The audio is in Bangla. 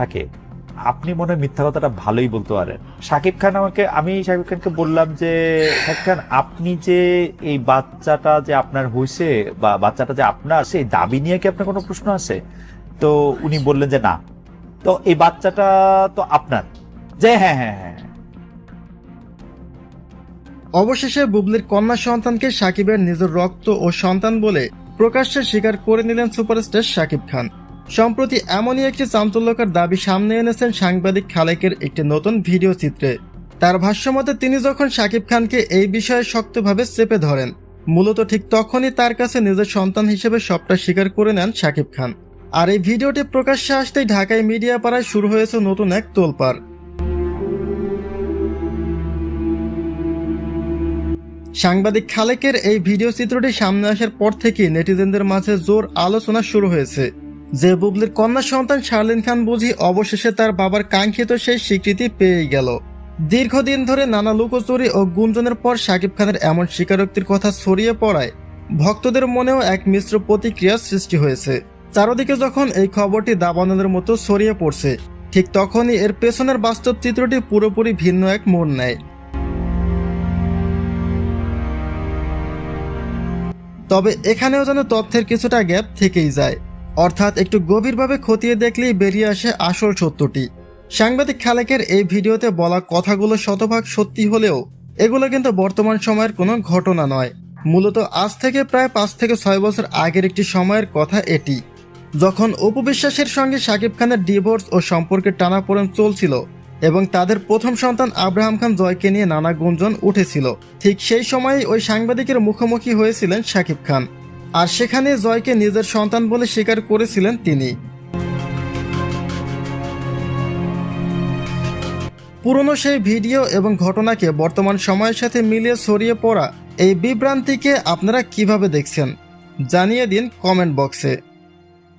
থাকে আপনি মনে হয় মিথ্যা কথাটা ভালোই বলতে পারেন। শাকিব খানকে বললাম যে শাকিব খান, আপনি যে এই বাচ্চাটা যে আপনার হয়েছে বা বাচ্চাটা যে আপনার, সেই দাবি নিয়ে কি আপনার কোনো প্রশ্ন আছে? তো উনি বললেন যে না। তো এই বাচ্চাটা তো আপনার? যে হ্যাঁ হ্যাঁ হ্যাঁ। অবশেষে বুবলির কন্যা সন্তানকে সাকিবের নিজের রক্ত ও সন্তান বলে প্রকাশ্যে স্বীকার করে নিলেন সুপারস্টার শাকিব খান। সম্প্রতি এমনই একটি চাঞ্চল্যকর দাবি সামনে এনেছেন সাংবাদিক খালেকের একটি নতুন ভিডিও চিত্রে। তার ভাষ্যমতে তিনি যখন শাকিব খানকে এই বিষয়ে শক্তভাবে চেপে ধরেন, মূলত ঠিক তখনই তার কাছে নিজের সন্তান হিসেবে সবটা স্বীকার করে নেন শাকিব খান। আর এই ভিডিওটি প্রকাশ্যে আসতেই ঢাকায় মিডিয়া পাড়ায় শুরু হয়েছে নতুন এক তোলপাড়। সাংবাদিক খালেকের এই ভিডিও চিত্রটি সামনে আসার পর থেকে নেটিজেনদের মাঝে জোর আলোচনা শুরু হয়েছে যে বুবলির কন্যা সন্তান শার্লিন খান বুঝি অবশেষে তার বাবার কাঙ্ক্ষিত সেই স্বীকৃতি পেয়ে গেল। দীর্ঘদিন ধরে নানা লুকোচুরি ও গুঞ্জনের পর শাকিব খানের এমন স্বীকারোক্তির কথা ছড়িয়ে পড়ায় ভক্তদের মনেও এক মিশ্র প্রতিক্রিয়ার সৃষ্টি হয়েছে। চারদিকে যখন এই খবরটি দাবানলের মতো ছড়িয়ে পড়ছে, ঠিক তখনই এর পেছনের বাস্তব চিত্রটি পুরোপুরি ভিন্ন এক মোড় নেয়। তবে এখানেও যেন তথ্যের কিছুটা গ্যাপ থেকেই যায়, অর্থাৎ একটু গভীরভাবে খতিয়ে দেখলেই বেরিয়ে আসে আসল সত্যটি। সাংবাদিক খালেকের এই ভিডিওতে বলা কথাগুলো শতভাগ সত্যি হলেও এগুলো কিন্তু বর্তমান সময়ের কোনো ঘটনা নয়। মূলত আজ থেকে প্রায় 5 থেকে 6 বছর আগের একটি সময়ের কথা এটি, যখন অপু বিশ্বাসের সঙ্গে শাকিব খানের ডিভোর্স ও সম্পর্কের টানাপোড়েন চলছিল এবং তাদের প্রথম সন্তান আব্রাহাম খান জয়কে নিয়ে নানা গুঞ্জন উঠেছিল। ঠিক সেই সময়েই ওই সাংবাদিকের মুখোমুখি হয়েছিলেন শাকিব খান, আর সেখানে জয়কে নিজের সন্তান বলে স্বীকার করেছিলেন তিনি। পুরনো সেই ভিডিও এবং ঘটনাকে বর্তমান সময়ের সাথে মিলিয়ে ছড়িয়ে পড়া এই বিভ্রান্তিকে আপনারা কিভাবে দেখছেন জানিয়ে দিন কমেন্ট বক্সে।